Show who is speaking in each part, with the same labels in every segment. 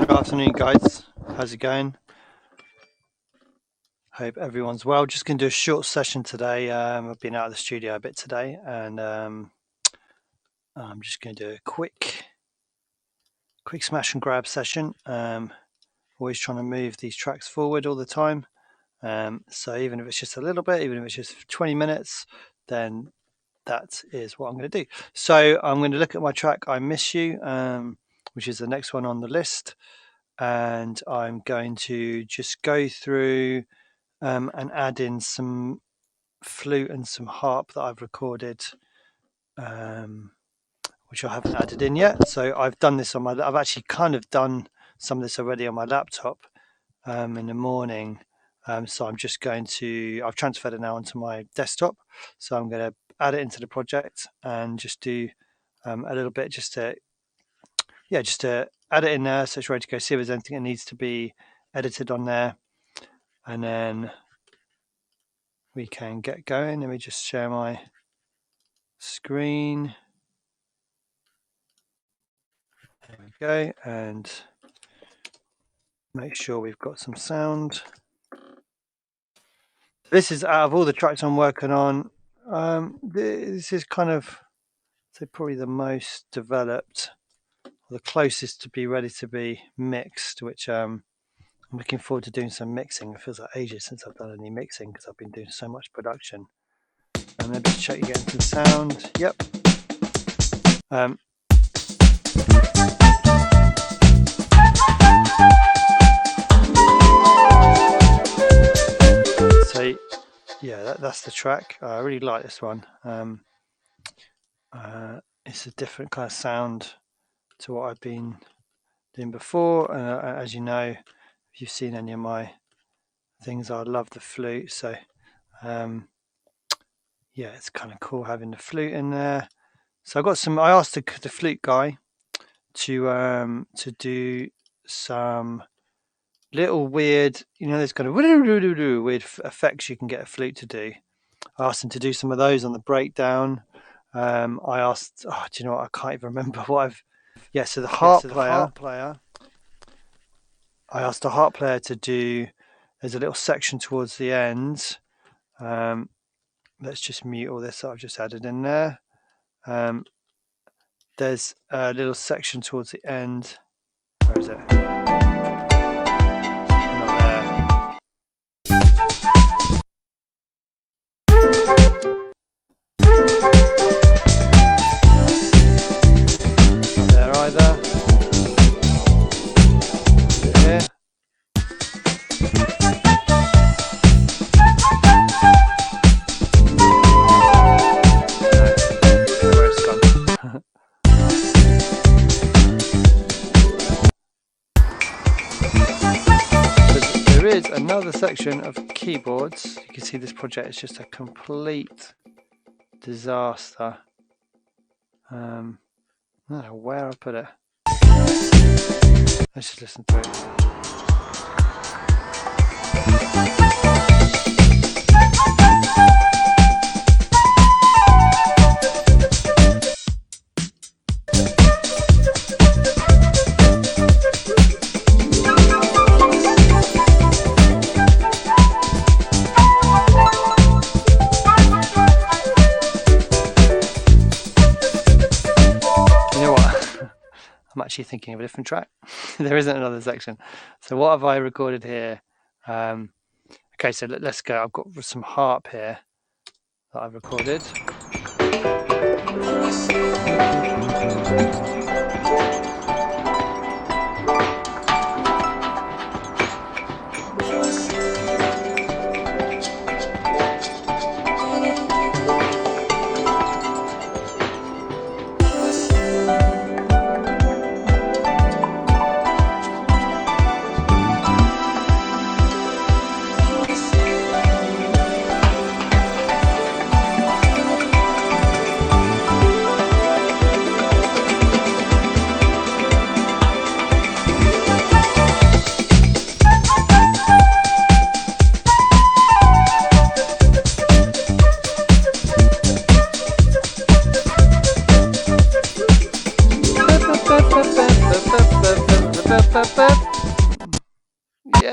Speaker 1: Good afternoon, guys. How's it going? Hope everyone's well. Just going to do a short session today. I've been out of the studio a bit today, and I'm just going to do a quick smash and grab session. Always trying to move these tracks forward all the time. So even if it's just a little bit, even if it's just 20 minutes, then that is what I'm going to do. So I'm going to look at my track "I Miss You," which is the next one on the list, and I'm going to just go through and add in some flute and some harp that I've recorded, which I haven't added in yet. So I've done this on I've actually kind of done some of this already on my laptop in the morning. So I'm just going to, I've transferred it now onto my desktop. So I'm going to add it into the project and just do a little bit just to add it in there so it's ready to go, see if there's anything that needs to be edited on there. And then we can get going. Let me just share my screen. There we go. And make sure we've got some sound. This is out of all the tracks I'm working on. This is kind of, say, probably the most developed, or the closest to be ready to be mixed, which I'm looking forward to doing some mixing. It feels like ages since I've done any mixing because I've been doing so much production. And maybe check you getting some sound. Yep. So yeah, that's the track. I really like this one. It's a different kind of sound to what I've been doing before. And as you know, if you've seen any of my things, I love the flute. So yeah, it's kind of cool having the flute in there. So I asked the flute guy to do some little weird, there's kind of weird effects you can get a flute to do. I asked him to do some of those on the breakdown. I asked, do you know what? I can't even remember what so the harp player. I asked the harp player to do, there's a little section towards the end. Let's just mute all this that I've just added in there. There's a little section towards the end. Where is it? Not there. Not there either. Here. There is another section of keyboards. You can see this project is just a complete disaster. I don't know where I put it. Let's just listen to it. I'm actually thinking of a different track. There isn't another section. So what have I recorded here? Okay, so let's go. I've got some harp here that I've recorded.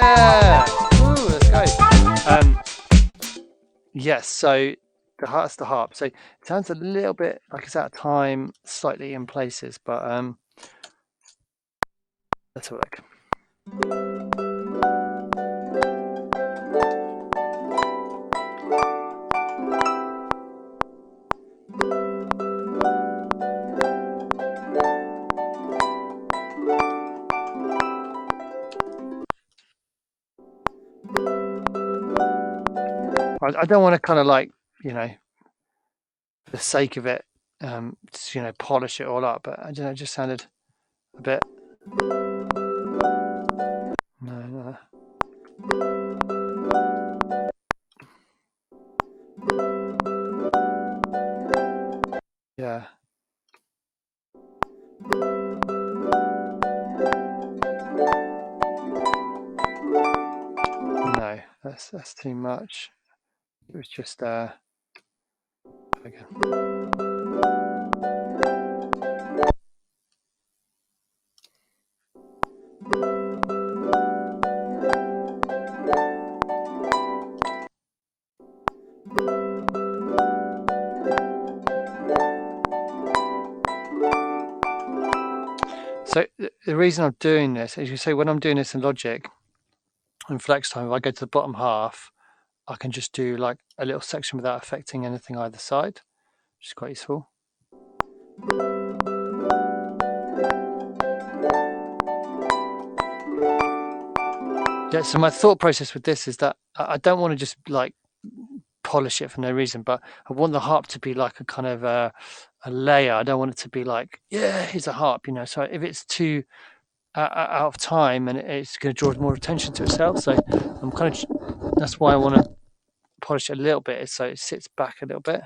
Speaker 1: Yeah. Ooh, let's go. Yes. So that's the harp. So it sounds a little bit like it's out of time, slightly in places, but let's have a look. I don't want to kind of like, you know, for the sake of it, just, you know, polish it all up, but I don't know, it just sounded a bit. No. Yeah. No, that's too much. It was just again. So the reason I'm doing this, as you say, when I'm doing this in Logic and Flex Time, if I go to the bottom half, I can just do like a little section without affecting anything either side, which is quite useful. Yeah, so my thought process with this is that I don't want to just like polish it for no reason, but I want the harp to be like a kind of a layer. I don't want it to be like, yeah, here's a harp, you know. So if it's too out of time, and it's going to draw more attention to itself. So I'm kind of, that's why I want to polish it a little bit, so it sits back a little bit.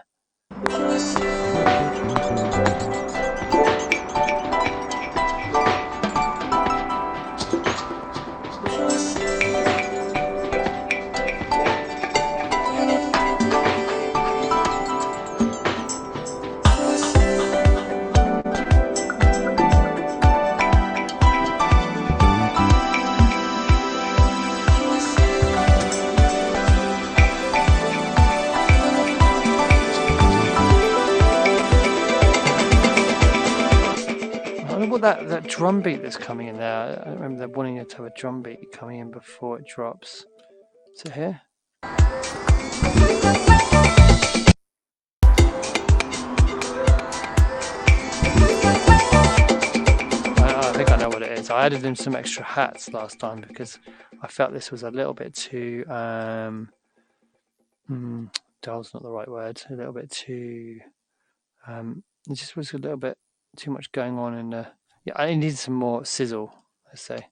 Speaker 1: That drum beat that's coming in there, I remember wanting it to have a drum beat coming in before it drops. Is it here? I think I know what it is. I added in some extra hats last time because I felt this was a little bit too dull's not the right word, a little bit too it just was a little bit too much going on in the, yeah, I needed some more sizzle, let's say.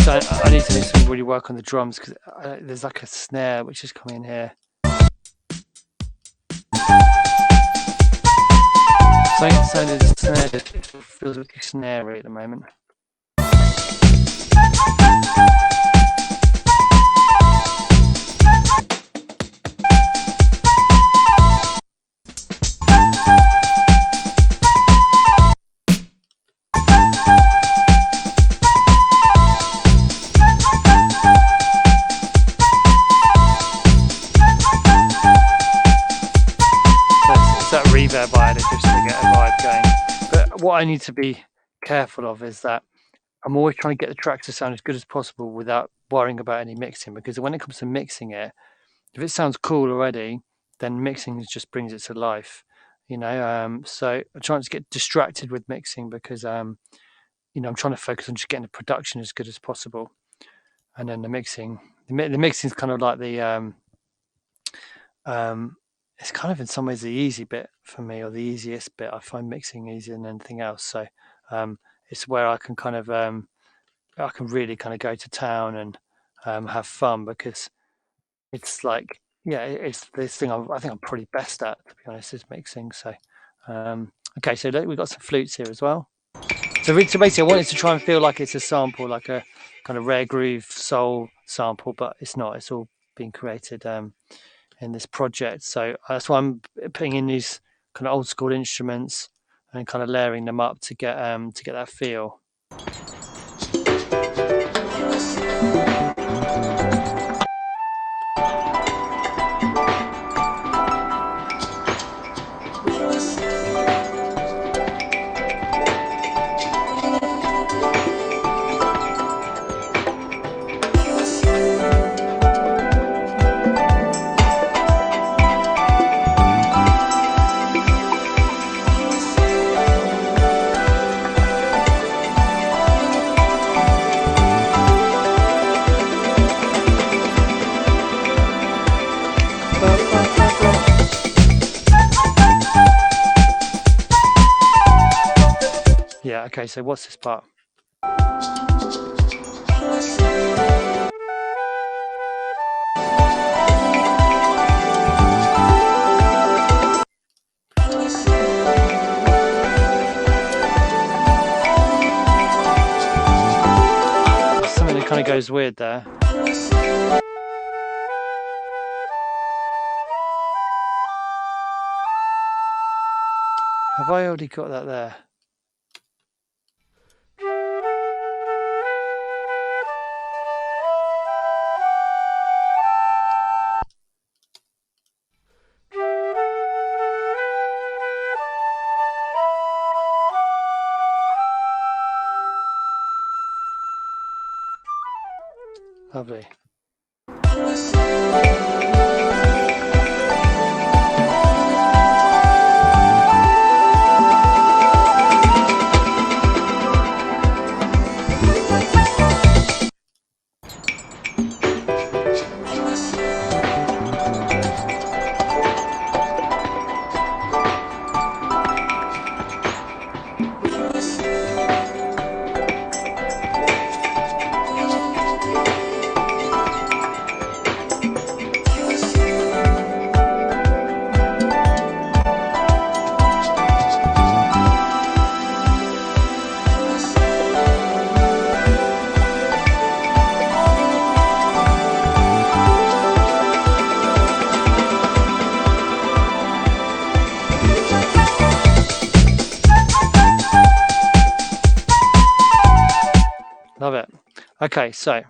Speaker 1: So I need to do some really work on the drums because there's like a snare which is coming in here. So the snare feels like a snare at the moment. That reverb I added just to get a vibe going. But what I need to be careful of is that I'm always trying to get the track to sound as good as possible without worrying about any mixing, because when it comes to mixing it, if it sounds cool already, then mixing just brings it to life, you know. So I'm trying to get distracted with mixing because you know, I'm trying to focus on just getting the production as good as possible, and then the mixing is kind of like the it's kind of in some ways the easy bit for me, or the easiest bit. I find mixing easier than anything else. So it's where I can kind of I can really kind of go to town and have fun, because it's like, yeah, it's this thing I think I'm probably best at, to be honest, is mixing. So okay, so we've got some flutes here as well. So basically I wanted to try and feel like it's a sample, like a kind of rare groove soul sample, but it's not. It's all being created in this project. So that's why I'm putting in these kind of old school instruments and kind of layering them up to get that feel. Yeah, okay, so what's this part? Something that kind of goes weird there. Have I already got that there? Lovely. Love it. Okay, so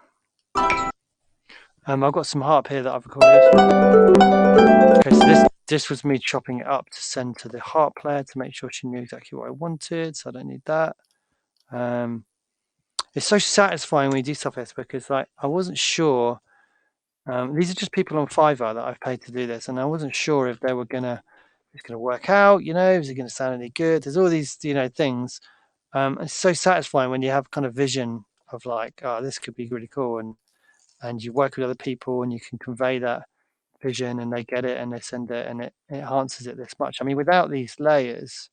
Speaker 1: I've got some harp here that I've recorded. Okay, so this was me chopping it up to send to the harp player to make sure she knew exactly what I wanted, so I don't need that. It's so satisfying when you do stuff like this, because like I wasn't sure. These are just people on Fiverr that I've paid to do this, and I wasn't sure if they were it's gonna work out. You know, is it gonna sound any good? There's all these things. It's so satisfying when you have kind of vision of like, oh, this could be really cool, and you work with other people and you can convey that vision, and they get it and they send it, and it enhances it this much. I mean, without these layers,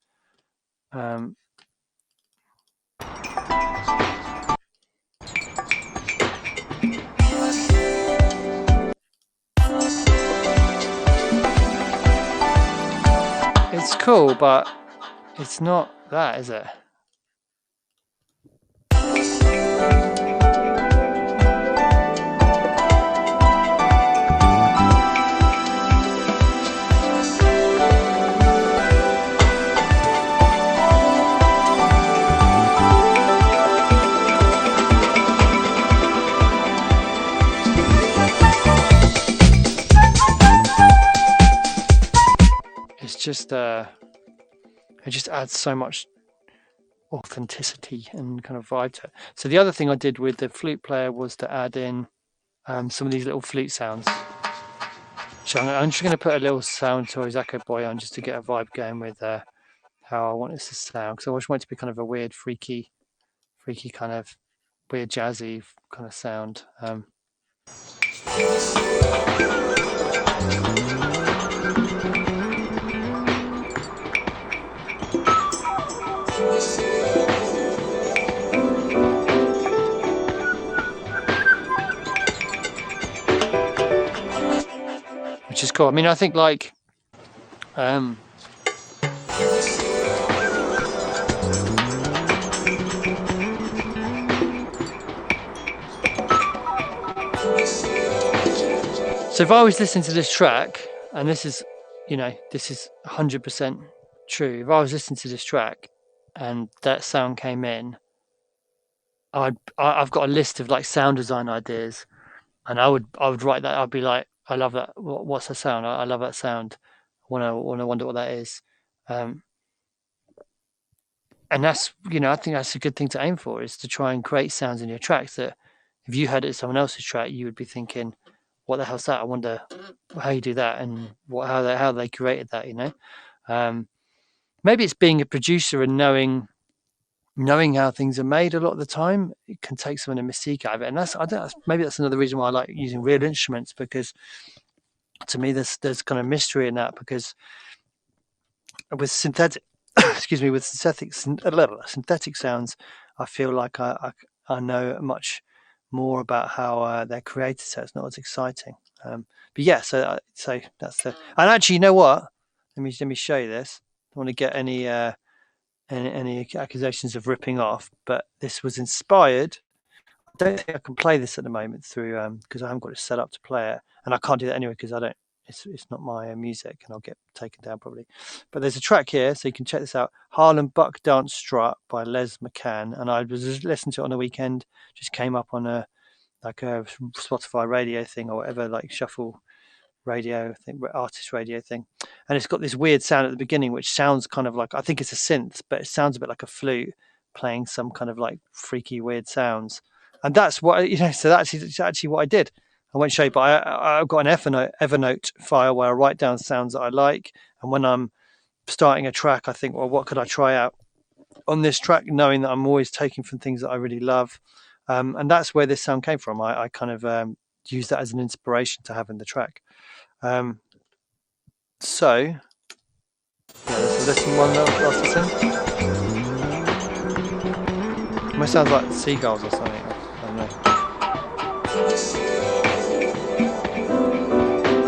Speaker 1: it's cool, but it's not that, is it? Just it just adds so much authenticity and kind of vibe to it. So the other thing I did with the flute player was to add in some of these little flute sounds. So I'm just going to put a little sound to Echo Boy on, just to get a vibe going with how I want this to sound, because I always want it to be kind of a weird, freaky kind of weird jazzy kind of sound. cool. I mean, I think like so if I was listening to this track, and this is, you know, this is 100% true. If I was listening to this track and that sound came in, I've got a list of like sound design ideas, and I would write that. I'd be like, I love that. What's the sound? I love that sound. I wonder what that is. And that's, you know, I think that's a good thing to aim for, is to try and create sounds in your tracks that if you heard it as someone else's track, you would be thinking, what the hell's that? I wonder how you do that and how they created that, you know. Maybe it's being a producer and knowing how things are made a lot of the time. It can take some of the mystique out of it. And maybe that's another reason why I like using real instruments, because to me there's kind of mystery in that, because with synthetic synthetic sounds, I feel like I know much more about how they're created, so it's not as exciting. But yeah, so that's the. And actually, you know what? Let me show you this. I don't want to get any accusations of ripping off, but this was inspired. I don't think I can play this at the moment through because I haven't got it set up to play it, and I can't do that anyway because I don't. It's not my music, and I'll get taken down probably. But there's a track here, so you can check this out: Harlem Buck Dance Strut by Les McCann, and I was just listening to it on the weekend. Just came up on a Spotify radio thing or whatever, like shuffle radio thing, artist radio thing, and it's got this weird sound at the beginning, which sounds kind of like, I think it's a synth, but it sounds a bit like a flute playing some kind of like freaky weird sounds. And that's what, you know, so that's actually what I did. I won't show you, but I've got an Evernote file where I write down sounds that I like. And when I'm starting a track, I think, well, what could I try out on this track, knowing that I'm always taking from things that I really love. And that's where this sound came from. I kind of use that as an inspiration to have in the track. So, yeah, let's listen one last listen. It sounds like seagulls or something. I don't know.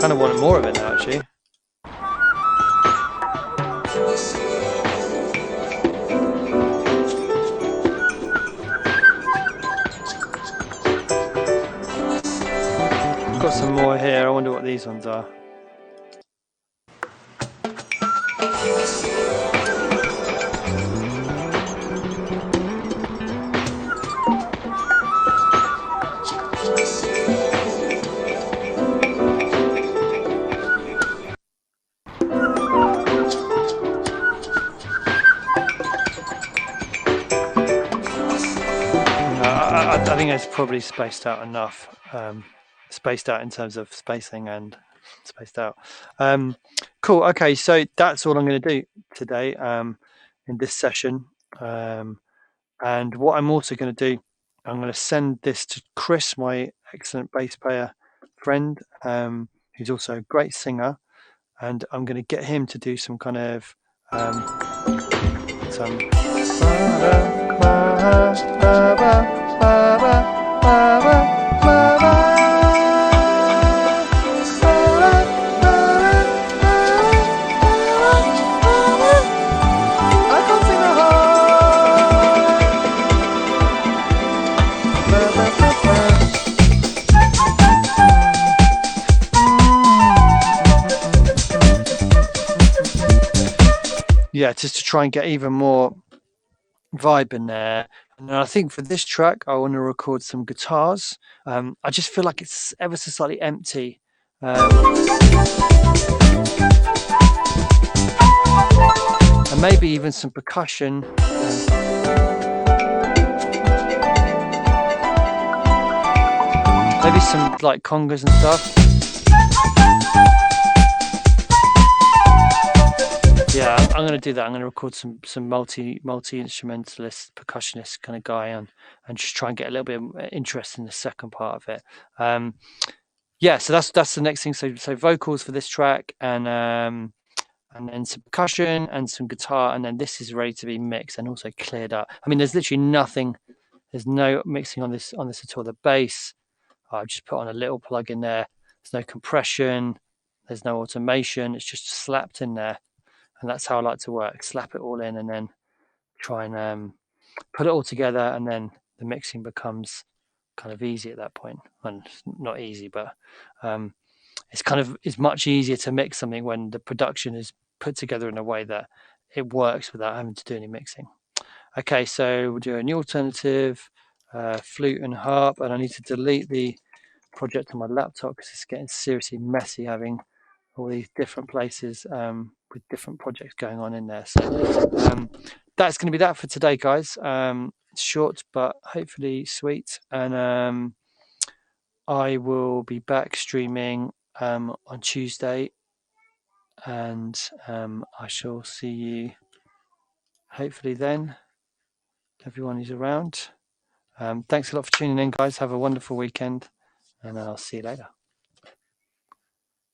Speaker 1: Kind of wanted more of it now, actually. Got some more here. I wonder what these ones are. I think it's probably spaced out enough. Spaced out in terms of spacing and spaced out. Cool. Okay, so that's all I'm going to do today in this session. And what I'm also going to do, I'm going to send this to Chris, my excellent bass player friend, who's also a great singer, and I'm going to get him to do some kind of yeah, just to try and get even more vibe in there. And I think for this track, I want to record some guitars. I just feel like it's ever so slightly empty. And maybe even some percussion. Maybe some like congas and stuff. Yeah, I'm going to do that. I'm going to record some multi-instrumentalist, percussionist kind of guy on, and just try and get a little bit of interest in the second part of it. Yeah, so that's the next thing. So vocals for this track, and then some percussion and some guitar, and then this is ready to be mixed and also cleared up. I mean, there's literally nothing. There's no mixing on this at all. The bass, I've just put on a little plug in there. There's no compression. There's no automation. It's just slapped in there. And that's how I like to work. Slap it all in and then try and put it all together, and then the mixing becomes kind of easy at that point. And not easy, but it's much easier to mix something when the production is put together in a way that it works without having to do any mixing. Okay, so we'll do a new alternative, flute and harp, and I need to delete the project on my laptop because it's getting seriously messy having all these different places with different projects going on in there. So that's going to be that for today, guys. Short but hopefully sweet, and I will be back streaming on Tuesday, and I shall see you hopefully then. Everyone who's around. Thanks a lot for tuning in, guys. Have a wonderful weekend, and I'll see you later.